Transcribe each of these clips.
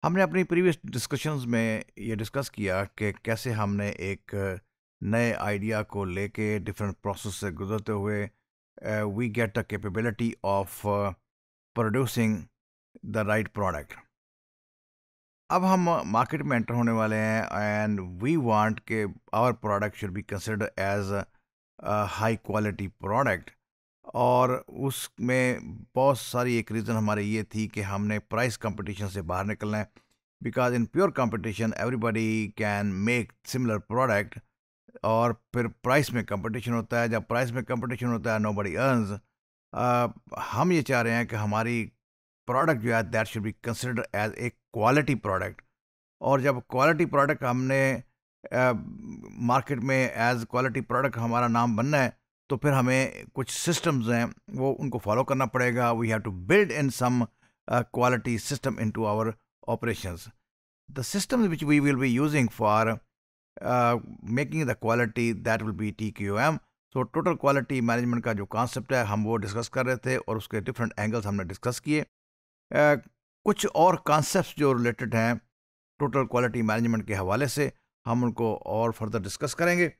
हमने अपनी previous discussions में ये डिस्कस किया कि कैसे हमने एक नए आइडिया को लेके डिफरेंट प्रोसेस से गुजरते हुए we get the capability of producing the right product. अब हम मार्केट में एंटर होने वाले हैं एंड वी वांट के our product should be considered as high quality product. और उसमें बहुत सारी एक रीज़न हमारी ये थी कि हमने प्राइस कंपटीशन से बाहर निकलना है, because in pure competition everybody can make similar product. और फिर प्राइस में कंपटीशन होता है, जब प्राइस में कंपटीशन होता है नोबडी अर्न्स। हम ये चाह रहे हैं कि हमारी प्रोडक्ट जो है that should be considered as a quality product. और जब क्वालिटी प्रोडक्ट हमने मार्केट में एज क्वालिटी प्रोडक्ट हमारा नाम बनना है, तो फिर हमें कुछ सिस्टम्स हैं वो उनको फॉलो करना पड़ेगा। We have to build in some quality system into our operations. The system which we will be using for making the quality, that will be TQM. So total quality management का जो concept है हम वो discuss कर रहे थे और उसके different angles हमने डिस्कस किए। कुछ और concepts जो related हैं total quality management के हवाले से हम उनको और फर्दर डिस्कस करेंगे।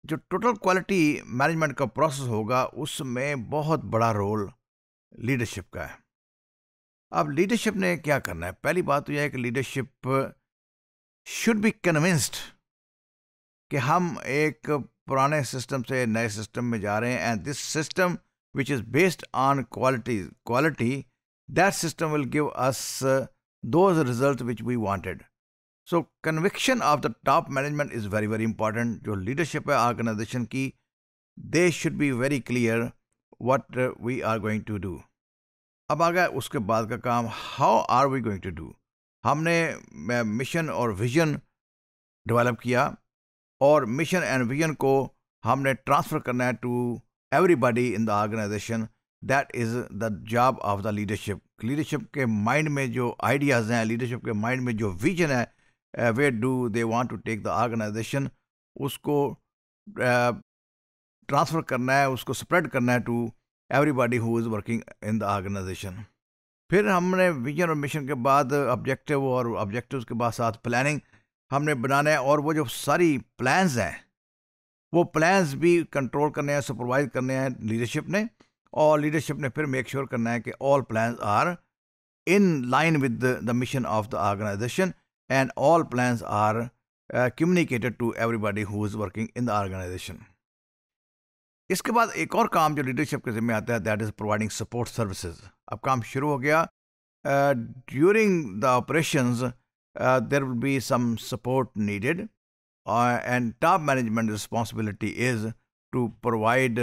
जो टोटल क्वालिटी मैनेजमेंट का प्रोसेस होगा उसमें बहुत बड़ा रोल लीडरशिप का है। अब लीडरशिप ने क्या करना है? पहली बात तो यह है कि लीडरशिप शुड बी कन्विंस्ड कि हम एक पुराने सिस्टम से नए सिस्टम में जा रहे हैं and this system which is based on quality that system will give us those result which we wanted. So conviction of the top management is very very important. जो लीडरशिप है organization की, they should be very clear what we are going to do. अब आ गया उसके बाद का काम, how are we going to do. हमने मिशन और विजन डेवलप किया और मिशन एंड विजन को हमने ट्रांसफ़र करना है to everybody in the organization. That is the job of the leadership. Leadership के माइंड में जो आइडियाज़ हैं, लीडरशिप के माइंड में जो विजन है, where do they want to take the organization, उसको ट्रांसफ़र करना है, उसको स्प्रेड करना है to everybody who is working in the organization. फिर हमने विजन और मिशन के बाद ऑब्जेक्टिव और ऑब्जेक्टिव्स के बाद साथ प्लानिंग हमने बनाना है। और वो जो सारी प्लान्स हैं वो प्लान्स भी कंट्रोल करने हैं, सुपरवाइज करने हैं लीडरशिप ने। और लीडरशिप ने फिर मेक श्योर करना है कि all plans are in line with the mission of the organization and all plans are communicated to everybody who is working in the organization. इसके बाद एक और काम जो लीडरशिप के जिम्मे आता है, that is providing support services. अब काम शुरू हो गया। During the operations there will be some support needed and top management responsibility is to provide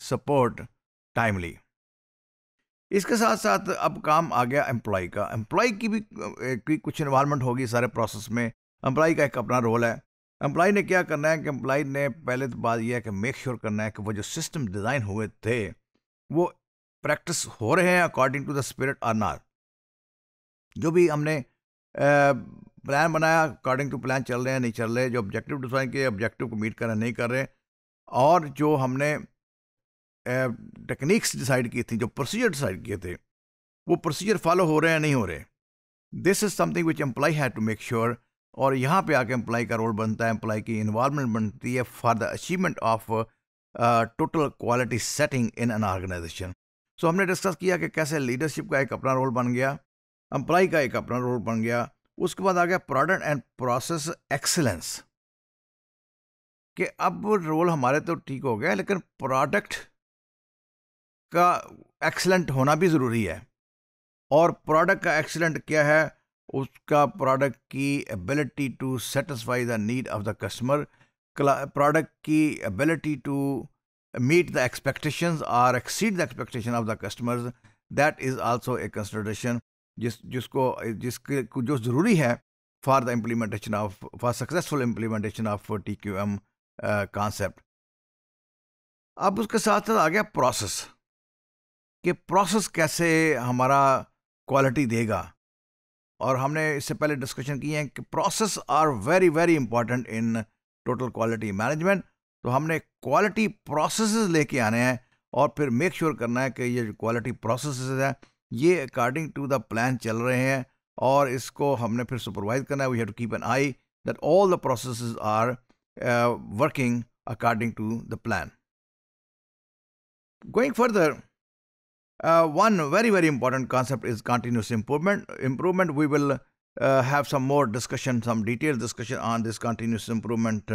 support timely. इसके साथ साथ अब काम आ गया एम्प्लॉय का। एम्प्लॉय की भी कुछ इन्वॉल्वमेंट होगी सारे प्रोसेस में। एम्प्लॉय का एक अपना रोल है। एम्प्लॉय ने क्या करना है कि एम्प्लॉय ने पहले तो बात यह है कि मेक श्योर करना है कि वो जो सिस्टम डिज़ाइन हुए थे वो प्रैक्टिस हो रहे हैं अकॉर्डिंग टू द स्पिरिट और नॉट। जो भी हमने प्लान बनाया अकॉर्डिंग टू प्लान चल रहे हैं, नहीं चल रहे। जो ऑब्जेक्टिव डिफाइन किए ऑब्जेक्टिव को मीट कर रहे, नहीं कर रहे। और जो हमने टेक्निक्स डिसाइड की थी, जो प्रोसीजर डिसाइड किए थे, वो प्रोसीजर फॉलो हो रहे हैं, नहीं हो रहे। This is something which employ had to make sure. और यहाँ पे आके एम्प्लॉय का रोल बनता है, एम्प्लॉय की इन्वॉल्वमेंट बनती है for the achievement of total quality setting in an organisation. So हमने डिस्कस किया कि कैसे लीडरशिप का एक अपना रोल बन गया, एम्प्लॉय का एक अपना रोल बन गया। उसके बाद आ गया प्रोडक्ट एंड प्रोसेस एक्सीलेंस, कि अब रोल हमारे तो ठीक हो गया लेकिन प्रोडक्ट का एक्सीलेंट होना भी ज़रूरी है। और प्रोडक्ट का एक्सीलेंट क्या है? उसका प्रोडक्ट की ability to satisfy the need of the customer, product की ability to meet the expectations और exceed the expectation of the customers, that is also a consideration जिसके जो ज़रूरी है for the implementation of for successful implementation of TQM concept. अब उसके साथ साथ आ गया प्रोसेस, कि प्रोसेस कैसे हमारा क्वालिटी देगा। और हमने इससे पहले डिस्कशन की है कि process are very very important in total quality management. तो हमने क्वालिटी प्रोसेसेस लेके आने हैं और फिर मेक श्योर करना है कि ये जो क्वालिटी प्रोसेसेस हैं ये अकॉर्डिंग टू द प्लान चल रहे हैं और इसको हमने फिर सुपरवाइज करना है. We have to keep an eye that all the processes are working according to the plan. Going further, one very, very important concept is continuous improvement. We will have some more discussion, some detailed discussion on this continuous improvement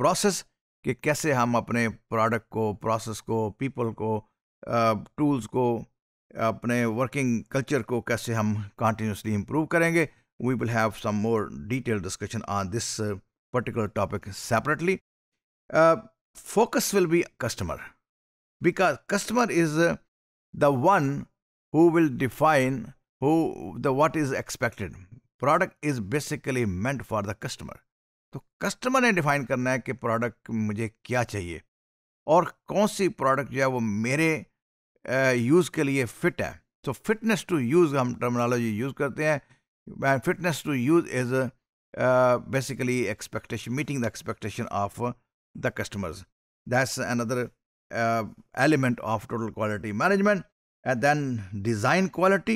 process. कि कैसे हम अपने product को, process को, people को, tools को, अपने working culture को कैसे हम कंटिन्यूसली इम्प्रूव करेंगे. We will have some more detailed discussion on this particular topic separately. Focus will be customer. Because customer is the one who will define what is expected. Product is basically meant for the customer. तो customer ने define करना है कि product मुझे क्या चाहिए और कौन सी प्रोडक्ट जो है वो मेरे यूज़ के लिए फिट है. सो फिटनेस टू यूज़ हम टर्मिनोलॉजी यूज़ करते हैं. Fitness to use is basically expectation, meeting the expectation of the customers. That's another element of total quality management. And then design quality.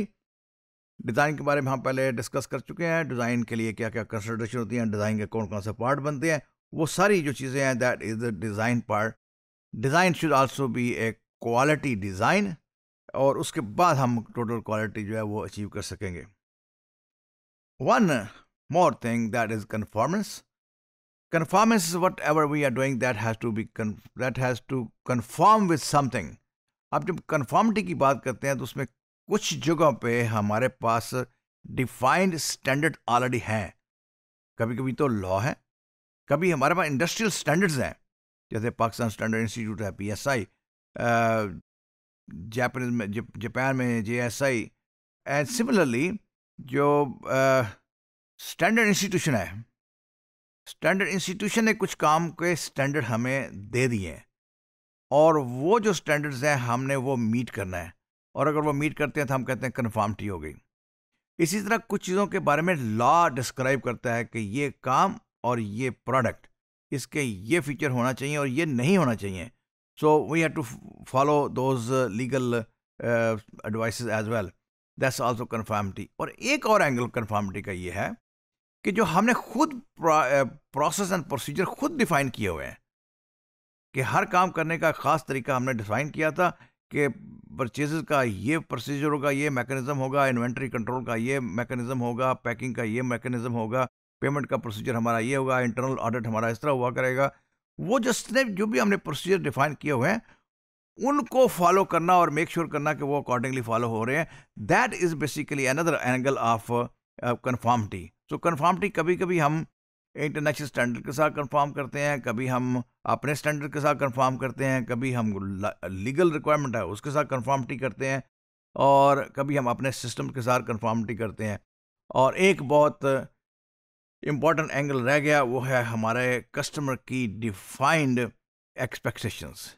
Design के बारे में हम पहले discuss कर चुके हैं. डिज़ाइन के लिए क्या क्या कंसिडरेशन होती हैं, डिज़ाइन के कौन कौन से पार्ट बनते हैं, वो सारी जो चीज़ें हैं, that is the design part. Design should also be A quality design और उसके बाद हम टोटल क्वालिटी जो है वो अचीव कर सकेंगे. One more thing that is conformance. Conformance is whatever we are doing that has to conform with something. अब जब conformity की बात करते हैं तो उसमें कुछ जगहों पे हमारे पास डिफाइंड स्टैंडर्ड ऑलरेडी हैं. कभी कभी तो लॉ है, कभी हमारे पास इंडस्ट्रियल स्टैंडर्ड्स हैं, जैसे पाकिस्तान स्टैंडर्ड इंस्टीट्यूट है PSI, जापान में JSI, एंड सिमिलरली जो स्टैंडर्ड इंस्टीट्यूशन है, स्टैंडर्ड इंस्टीट्यूशन ने कुछ काम के स्टैंडर्ड हमें दे दिए हैं और वो जो स्टैंडर्ड्स हैं हमने वो मीट करना है, और अगर वो मीट करते हैं तो हम कहते हैं कन्फर्मिटी हो गई. इसी तरह कुछ चीज़ों के बारे में लॉ डिस्क्राइब करता है कि ये काम और ये प्रोडक्ट, इसके ये फीचर होना चाहिए और ये नहीं होना चाहिए. So we have to follow those legal advices as well. That's also conformity. और एक और एंगल कन्फर्मिटी का ये है कि जो हमने खुद प्रोसेस एंड प्रोसीजर खुद डिफाइन किए हुए हैं, कि हर काम करने का ख़ास तरीका हमने डिफाइन किया था कि परचेजेस का ये प्रोसीजर होगा, ये मैकेनिज़्म होगा, इन्वेंट्री कंट्रोल का ये मैकेनिज़्म होगा, पैकिंग का ये मैकेनिज़्म होगा, पेमेंट का प्रोसीजर हमारा ये होगा, इंटरनल ऑडिट हमारा इस तरह हुआ करेगा. वो जो भी हमने प्रोसीजर डिफाइन किए हुए हैं उनको फॉलो करना और मेक श्योर करना कि वो अकॉर्डिंगली फॉलो हो रहे हैं. That is basically another angle of conformity. So conformity कभी कभी हम इंटरनेशनल स्टैंडर्ड के साथ कंफर्म करते हैं, कभी हम अपने स्टैंडर्ड के साथ कंफर्म करते हैं, कभी हम लीगल रिक्वायरमेंट है उसके साथ कंफर्मिटी करते हैं, और कभी हम अपने सिस्टम के साथ कंफर्मिटी करते हैं. और एक बहुत इम्पॉर्टेंट एंगल रह गया, वो है हमारे कस्टमर की defined expectations.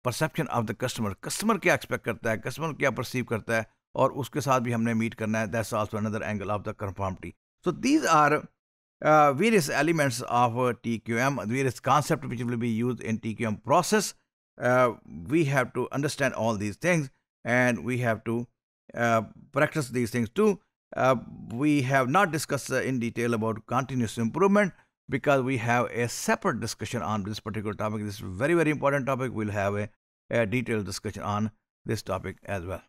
Perception of the customer. Customer क्या एक्सपेक्ट करता है, कस्टमर क्या परसीव करता है, और उसके साथ भी हमने मीट करना है. That's also another angle of the conformity. So these are various elements of TQM, various concepts which will be used in TQM process. We have to understand all these things, and we have to practice these things too. We have not discussed in detail about continuous improvement because we have a separate discussion on this particular topic. This is a very, very important topic. We'll have a detailed discussion on this topic as well.